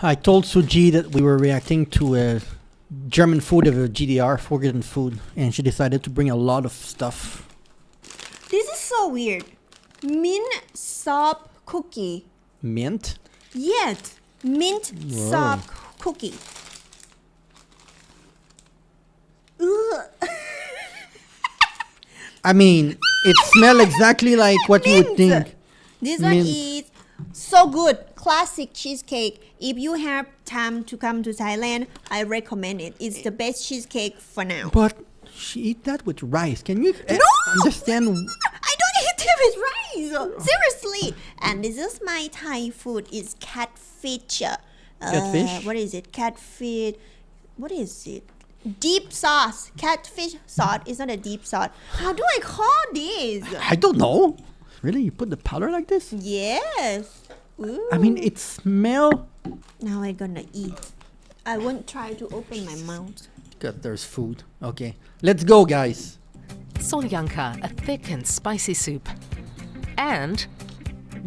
I told Suji that we were reacting to German food of a GDR, forbidden food, and she decided to bring a lot of stuff. This is so weird. Mint soft cookie. Mint? Yet, mint soft cookie. Ugh. I mean, it smells exactly like what you would think. This one Mint. is so good. Classic cheesecake. If you have time to come to Thailand, I recommend it. It's the best cheesecake for now. But she eat that with rice. Can you understand? I don't eat it with rice. Seriously. And this is my Thai food. It's catfish. Catfish? What is it? Catfish. What is it? Deep sauce. Catfish sauce. It's not a deep sauce. How do I call this? I don't know. Really? You put the powder like this? Yes. Ooh. I mean, it smells. Now I'm gonna eat. I won't try to open my mouth. God, there's food. Okay. Let's go, guys. Solyanka, a thick and spicy soup. And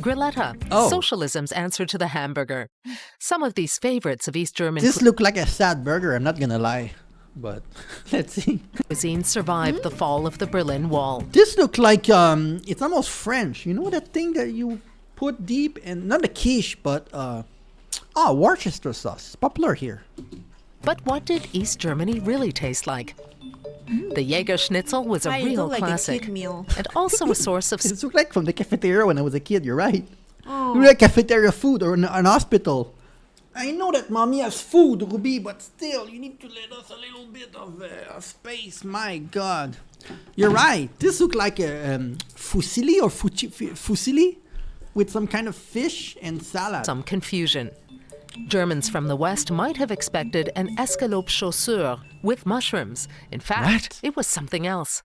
grilletta, Oh. socialism's answer to the hamburger. Some of these favorites of East German This looked like a sad burger, I'm not gonna lie. But let's see. cuisine survived the fall of the Berlin Wall. This looked like it's almost French. You know that thing that you put deep and not a quiche, but Worcester sauce. It's popular here. But what did East Germany really taste like? The Jäger Schnitzel was a It real look like a classic, kid meal. and also a source of It looked like from the cafeteria when I was a kid. You're right. It looked like cafeteria food or an hospital. I know that mommy has food, Ruby, but still, you need to let us a little bit of space. My God, you're right. This looked like a fusilli or fusilli with some kind of fish and salad. some confusion. Germans from the West might have expected an escalope chaussure with mushrooms. In fact, What? it was something else.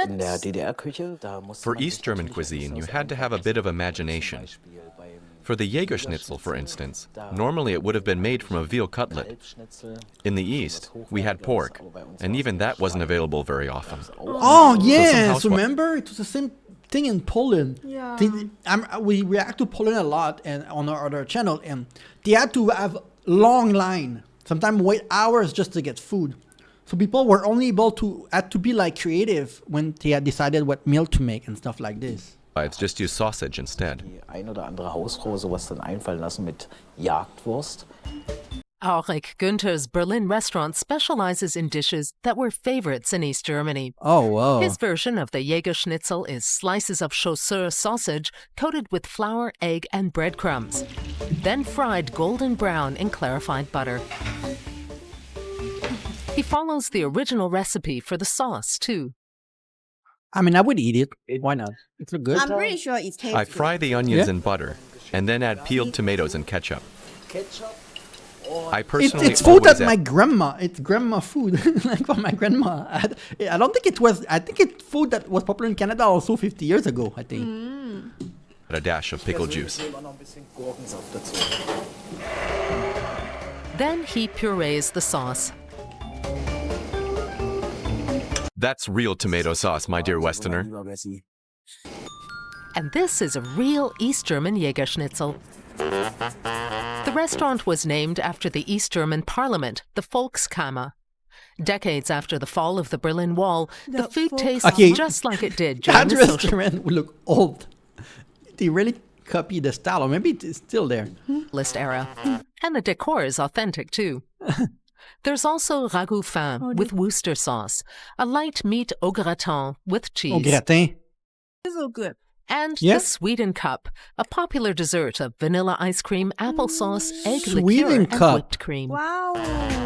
In der DDR-Küche, da musste For man East sich German durchaus cuisine, you aus had to have a bit of imagination. Beispiel beim For the Jägerschnitzel, for instance, normally it would have been made from a veal cutlet. Elbschnitzel. In the East, we had pork, and even that wasn't available very often. Oh yes, housewife- remember it was the same thing in Poland. Yeah. We react to Poland a lot and on our other channel, and they had to have long line. Sometimes wait hours just to get food. So people were only able to had to be like creative when they had decided what meal to make and stuff like this. Wives just use sausage instead. Die ein oder andere Hausfrau sowas dann einfallen lassen mit Jagdwurst. Aurich Günther's Berlin restaurant specializes in dishes that were favorites in East Germany. Oh wow! His version of the Jägerschnitzel is slices of chaussure sausage coated with flour, egg, and breadcrumbs, then fried golden brown in clarified butter. He follows the original recipe for the sauce, too. I mean, I would eat it. Why not? It's a good. I'm pretty sure it's tasty. I fry the onions Yeah. in butter, and then add peeled tomatoes and ketchup. Ketchup. I personally It's food always that my grandma. It's grandma food, like what my grandma had. I don't think it was. I think it's food that was popular in Canada also 50 years ago. I think. add a dash of pickle juice. Immer noch ein bisschen Gurkensaft dazu. Then he purees the sauce. That's real tomato sauce, my dear Westerner. Lieber Bessie. And this is a real East German Jägerschnitzel. The restaurant was named after the East German parliament, the Volkskammer. Decades after the fall of the Berlin Wall, the food tastes Okay. just like it did during That the social restaurant would look old. They really copied the style, or maybe it's still there. list era. And the decor is authentic, too. There's also ragout fin with Worcester sauce, a light meat au gratin with cheese, Au gratin. so good. and Yeah. the Sweden cup, a popular dessert of vanilla ice cream, applesauce, egg Sweden liqueur, and cup. whipped cream. Wow.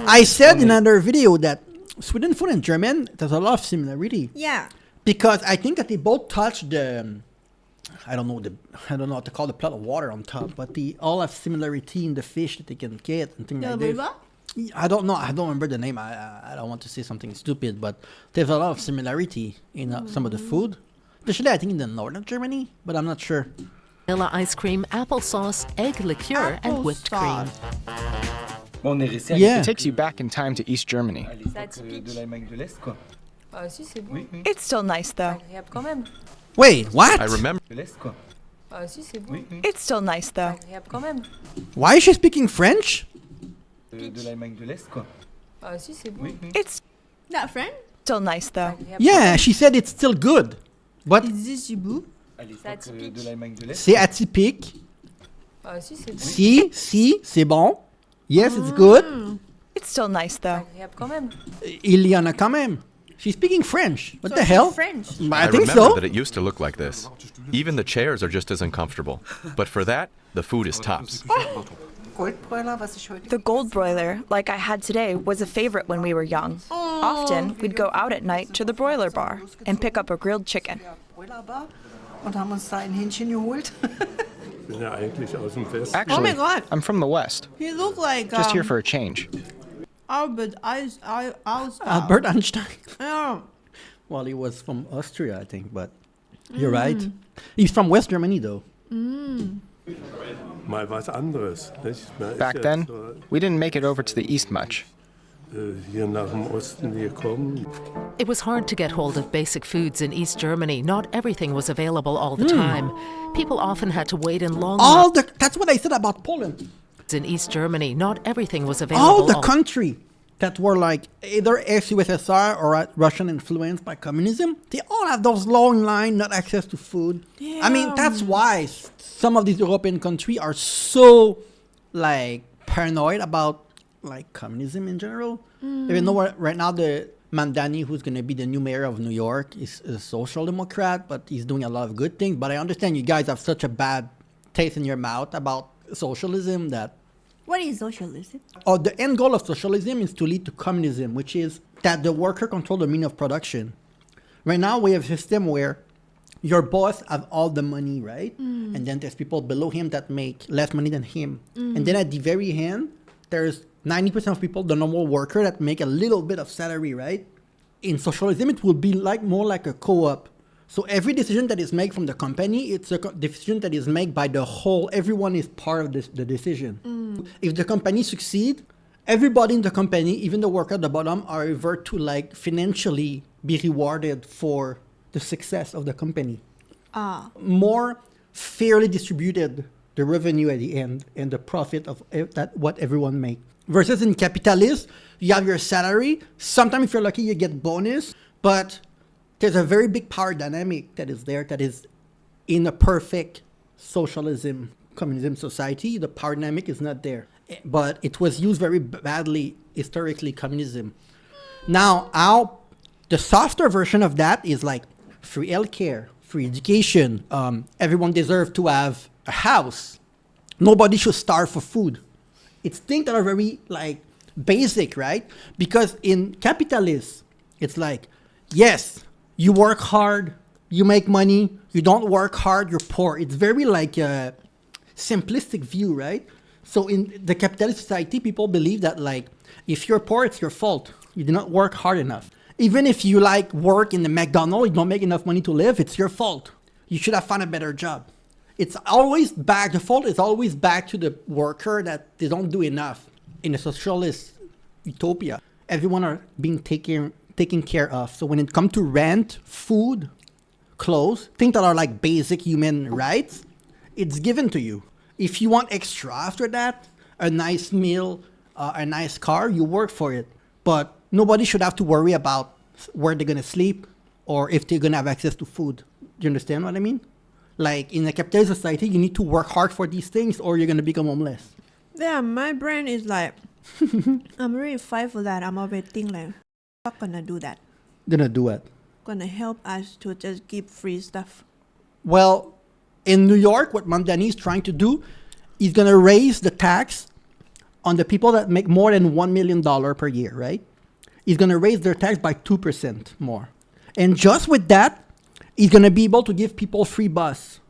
I said in another video that Sweden food and German, there's a lot of similarity. Yeah. Because I think that they both touch the, I don't know what to call the plot of water on top, but they all have similarity in the fish that they can get and things The like this. river? I don't know. I don't remember the name. I don't want to say something stupid, but there's a lot of similarity in some of the food. Especially, I think in the northern Germany, but I'm not sure. Vanilla ice cream, applesauce, egg liqueur, and whipped cream. Yeah. It takes you back in time to East Germany. It's still nice though. Wait, what? I remember Ah si, c'est bon. It's still nice though. Agréable quand même. Why is she speaking French? De l'Allemagne de l'Est, quoi. Ah si, c'est bon. It's That friend? still nice though. Yeah, she said it's still good. But Is this Jibu? À l'époque de l'Allemagne de l'Est. c'est atypique. Ah si, c'est bon. Si, c'est bon. Yes, it's good. It's still nice though. Agréable quand même. Il y en a quand même. She's speaking French. What the hell? French. I think remember so. that it used to look like this. Even the chairs are just as uncomfortable. But for that, the food is tops. The gold broiler, like I had today, was a favorite when we were young. Often, we'd go out at night to the broiler bar and pick up a grilled chicken. Und haben uns da ein Hähnchen geholt. bin ja eigentlich aus dem Westen. Oh my Actually, god. I'm from the West. He look like Just here for a change. Albert Einstein. Albert Einstein. Yeah. Well, he was from Austria, I think, but you're right. He's from West Germany, though. Mal was anderes. Nicht? Man ist Back jetzt then, so, we didn't make it over to the east much. Hier nach dem Osten gekommen. It was hard to get hold of basic foods in East Germany. Not everything was available all the time. People often had to wait in long That's what I said about Poland. in East Germany. Not everything was available. All the country that were like either ex-USSR or Russian influenced by communism, they all have those long line, not access to food. I mean, that's why some of these European countries are so like paranoid about like communism in general. Even though right now the Mandani, who's going to be the new mayor of New York, is a social democrat, but he's doing a lot of good things. But I understand you guys have such a bad taste in your mouth about socialism that What is socialism? the end goal of socialism is to lead to communism, which is that the worker control the means of production. Right now, we have a system where your boss have all the money, right? And then there's people below him that make less money than him. And then at the very end, there's 90% of people, the normal worker, that make a little bit of salary, right? In socialism, it will be like more like a co-op. So every decision that is made from the company, it's a decision that is made by the whole. Everyone is part of the decision. If the company succeed, everybody in the company, even the worker at the bottom, are revert to like financially be rewarded for the success of the company. More fairly distributed the revenue at the end and the profit of that what everyone make. Versus in capitalist, you have your salary. Sometimes if you're lucky, you get bonus, but there's a very big power dynamic that is there that is in a perfect socialism, communism society. The power dynamic is not there. But it was used very badly historically, communism. Now, the softer version of that is like free healthcare, free education. Everyone deserves to have a house. Nobody should starve for food. It's things that are very like basic, right? Because in capitalism, it's like, yes, you work hard, you make money. You don't work hard, you're poor. It's very like a simplistic view, right? So in the capitalist society, people believe that like, if you're poor, it's your fault. You did not work hard enough. Even if you like work in the McDonald's, you don't make enough money to live, it's your fault. You should have found a better job. It's always back, the fault is always back to the worker that they don't do enough. In a socialist utopia, everyone are being taken care of. So when it comes to rent, food, clothes, things that are like basic human rights, it's given to you. If you want extra after that, a nice meal, a nice car, you work for it. But nobody should have to worry about where they're going to sleep or if they're going to have access to food. Do you understand what I mean? Like in a capitalist society, you need to work hard for these things or you're going to become homeless. Yeah, my brain is like, I'm really fight for that. I'm already thinking like, not gonna do that. Gonna do it. Gonna help us to just give free stuff. Well, in New York, what Mamdani is trying to do is going to raise the tax on the people that make more than $1 million per year, right? He's going to raise their tax by 2% more. And just with that, he's going to be able to give people free bus.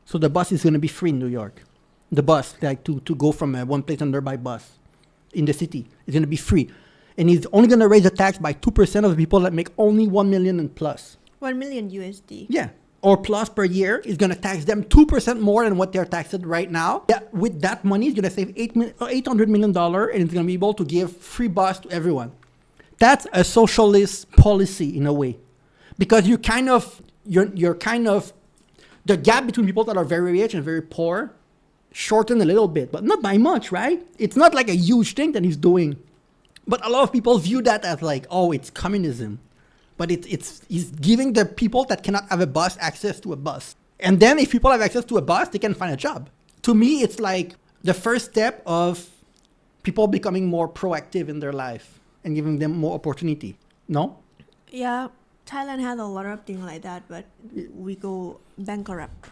So the bus is going to be free in New York. The bus, like to go from one place to another by bus in the city, is going to be free. And he's only going to raise the tax by 2% of the people that make only 1 million and plus. 1 million USD. Yeah. Or plus per year. He's going to tax them 2% more than what they're taxed right now. Yeah, with that money, he's going to save $800 million and he's going to be able to give free bus to everyone. That's a socialist policy in a way. Because you're kind of the gap between people that are very rich and very poor shortened a little bit, but not by much, right? It's not like a huge thing that he's doing. But a lot of people view that as like, oh, it's communism. But he's giving the people that cannot have a bus access to a bus. And then if people have access to a bus, they can find a job. To me, it's like the first step of people becoming more proactive in their life and giving them more opportunity. No? Yeah, Thailand has a lot of things like that, but we go bankrupt.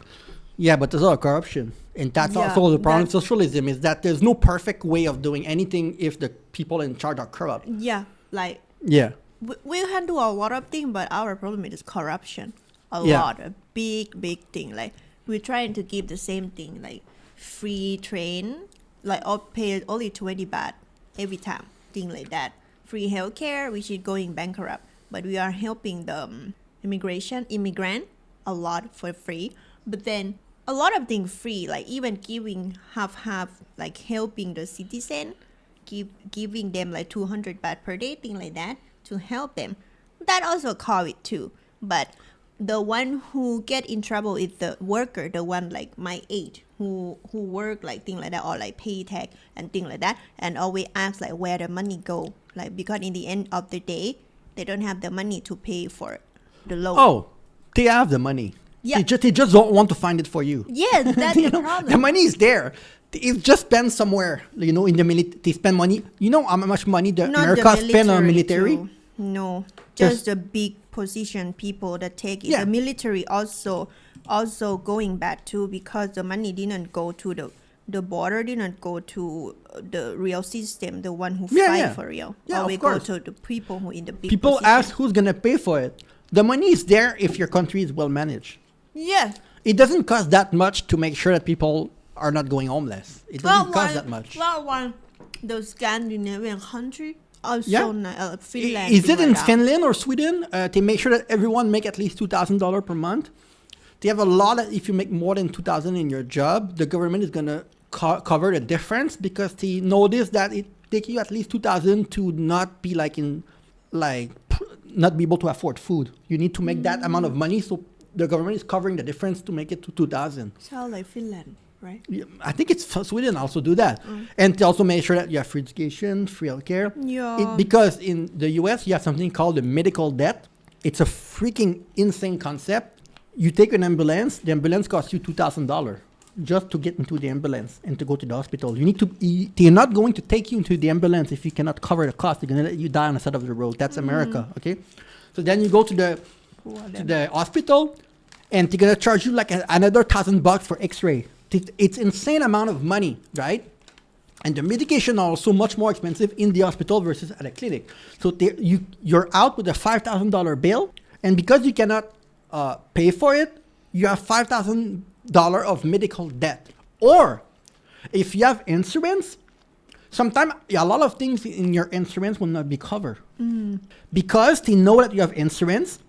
Yeah, but there's a lot of corruption. And that's also the problem with socialism, is that there's no perfect way of doing anything if the people in charge are corrupt. Yeah, like... Yeah. We can do a lot of things, but our problem is corruption. A big thing. Like, we're trying to give the same thing, like free train, like pay only 20 baht every time, thing like that. Free healthcare, which is going bankrupt. But we are helping the immigrant a lot for free. But then a lot of things free, like even giving half, like helping the citizen, giving them like 200 baht per day, thing like that, to help them. That also COVID too. But the one who get in trouble is the worker, the one like my age, who work like thing like that, or like pay tax and thing like that, and always ask like where the money go, like because in the end of the day they don't have the money to pay for the loan. Oh, they have the money. Yeah. They just don't want to find it for you. Yeah, that's the problem. The money is there. It's just spent somewhere, in the military. They spend money. You know how much money America spend on military? Too. No, just the big position people that take it. The military also going bad too, because the money didn't go to the border, didn't go to the real system, the one who fight for real. Yeah, or we of course. go to the people who in the big people position. ask who's gonna pay for it. The money is there if your country is well managed. Yeah. It doesn't cost that much to make sure that people are not going homeless. It doesn't cost that much. The Scandinavian country also Finland. Is it in Finland or Sweden? They make sure that everyone make at least $2,000 per month. They have a law that if you make more than $2,000 in your job, the government is gonna cover the difference, because they notice that it takes you at least $2,000 to not be not be able to afford food. You need to make that amount of money, so the government is covering the difference to make it to $2,000. Sounds like Finland, right? Yeah, I think it's Sweden also do that. And they also make sure that you have free education, free healthcare. Yeah. Because in the US, you have something called the medical debt. It's a freaking insane concept. You take an ambulance, the ambulance costs you $2,000 just to get into the ambulance and to go to the hospital. They're not going to take you into the ambulance if you cannot cover the cost. They're going to let you die on the side of the road. That's America, okay? So then you go to the hospital, and they're gonna charge you like another $1,000 for X-ray. It's insane amount of money, right? And the medication are also much more expensive in the hospital versus at a clinic. So you're out with a $5,000 bill, and because you cannot pay for it, you have $5,000 of medical debt. Or if you have insurance, sometimes a lot of things in your insurance will not be covered. Because they know that you have insurance.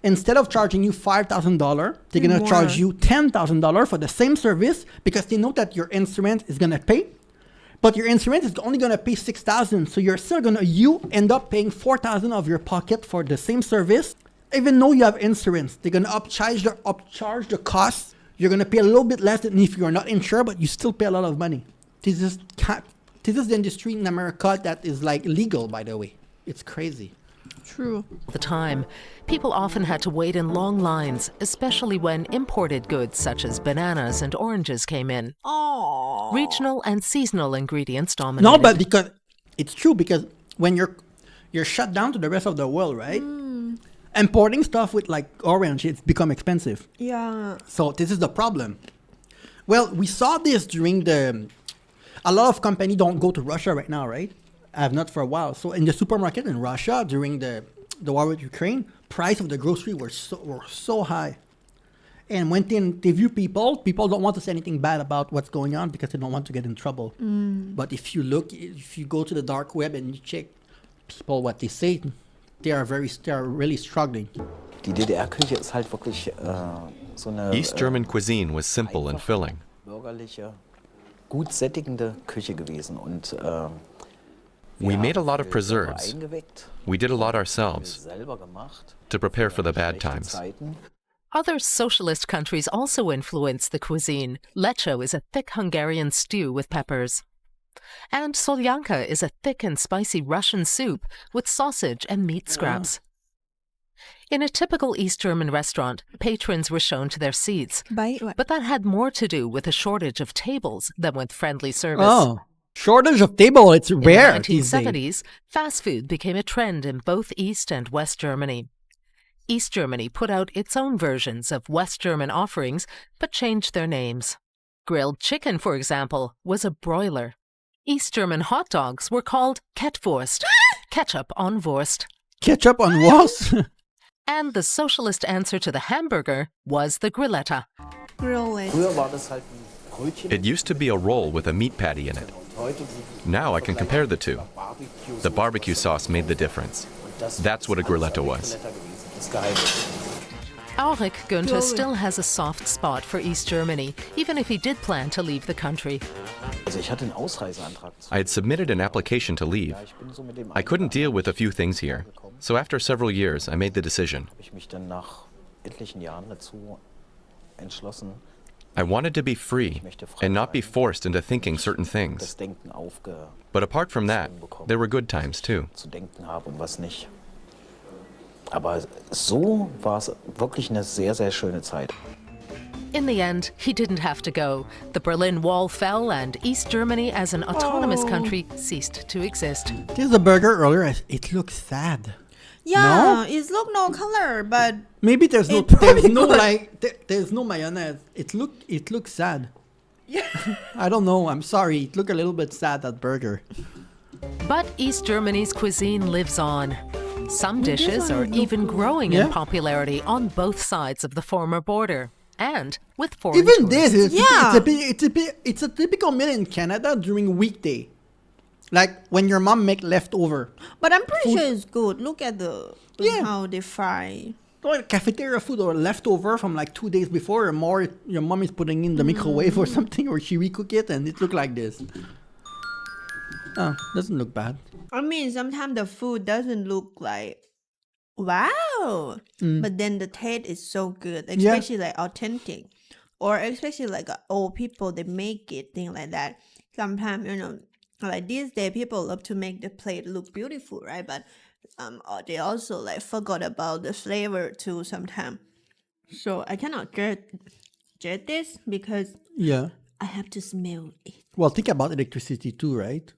Instead of charging you $5,000, they're going to charge you $10,000 for the same service, because they know that your insurance is going to pay. But your insurance is only going to pay $6,000. So you end up paying $4,000 of your pocket for the same service, even though you have insurance. They're going to upcharge the cost. You're going to pay a little bit less than if you're not insured, but you still pay a lot of money. This is the industry in America that is like legal, by the way. It's crazy. True. At the time, people often had to wait in long lines, especially when imported goods such as bananas and oranges came in. Oh. Regional and seasonal ingredients dominated. No, but because it's true, because when you're shut down to the rest of the world, right? Importing stuff with like orange, it's become expensive. Yeah. So this is the problem. Well, we saw this during a lot of companies don't go to Russia right now, right? I have not for a while. So in the supermarket in Russia during the war with Ukraine, price of the grocery were so high. And when they interview people don't want to say anything bad about what's going on because they don't want to get in trouble. But if you go to the dark web and you check people what they say, they are really struggling. Die DDR-Küche ist halt wirklich so eine East German cuisine was simple and filling. bürgerliche, gut sättigende Küche gewesen. Und we made a lot of preserves. We did a lot ourselves selber gemacht to prepare for the bad times. Zeiten. Other socialist countries also influence the cuisine. Lecco is a thick Hungarian stew with peppers. And solyanka is a thick and spicy Russian soup with sausage and meat scraps. In a typical East German restaurant, patrons were shown to their seats. But that had more to do with a shortage of tables than with friendly service. Oh, shortage of table, it's rare. In the 1970s, fast food became a trend in both East and West Germany. East Germany put out its own versions of West German offerings, but changed their names. Grilled chicken, for example, was a broiler. East German hot dogs were called Kettwurst, ketchup on Wurst. Ketchup on Wurst? And the socialist answer to the hamburger was the Grilletta. It used to be a roll with a meat patty in it. Now I can compare the two. The barbecue sauce made the difference. That's what a Grilletta was. Auric Günther still has a soft spot for East Germany, even if he did plan to leave the country. I had submitted an application to leave. I couldn't deal with a few things here, so after several years, I made the decision. I wanted to be free and not be forced into thinking certain things. But apart from that, there were good times too. Aber so war es wirklich eine sehr, sehr schöne Zeit. In the end, he didn't have to go. The Berlin Wall fell and East Germany as an autonomous country ceased to exist. There's a burger earlier. It looks sad. Yeah, it look no color, but maybe there's no there's no mayonnaise. It looks sad. Yeah. I don't know. I'm sorry. It looked a little bit sad, that burger. But East Germany's cuisine lives on. Some dishes are even growing in popularity on both sides of the former border, and with foreign Even tourists. this, it's a typical meal in Canada during weekday, like when your mom make leftover. But I'm pretty sure it's good. Look at how they fry. Like cafeteria food or leftover from like 2 days before or more, your mom is putting in the microwave or something, or she recook it and it look like this. Oh, doesn't look bad. I mean, sometimes the food doesn't look like wow, but then the taste is so good, especially like authentic, or especially like old people, they make it, things like that. Sometimes, like these days, people love to make the plate look beautiful, right? But they also like forgot about the flavor too sometimes. So I cannot judge this because I have to smell it. Well, think about electricity too, right?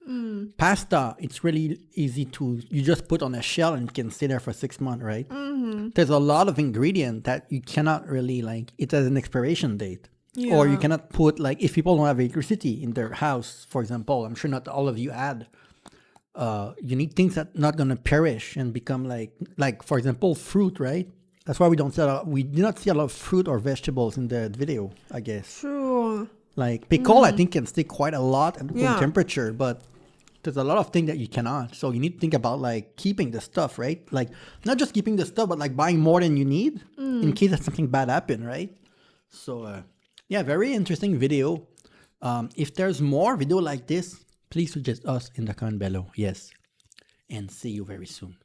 Pasta, it's really easy you just put on a shell and it can stay there for 6 months, right? There's a lot of ingredient that you cannot really it has an expiration date. Yeah. Or you cannot put, like, if people don't have electricity in their house, for example, I'm sure not all of you add. You need things that not going to perish and become like, for example, fruit, right? That's why we did not see a lot of fruit or vegetables in the video, I guess. Sure. Like pickle, I think can stay quite a lot at room temperature, but there's a lot of things that you cannot. So you need to think about like keeping the stuff, right? Like not just keeping the stuff, but like buying more than you need in case that something bad happen, right? So very interesting video. If there's more video like this, please suggest us in the comment below. Yes, and see you very soon.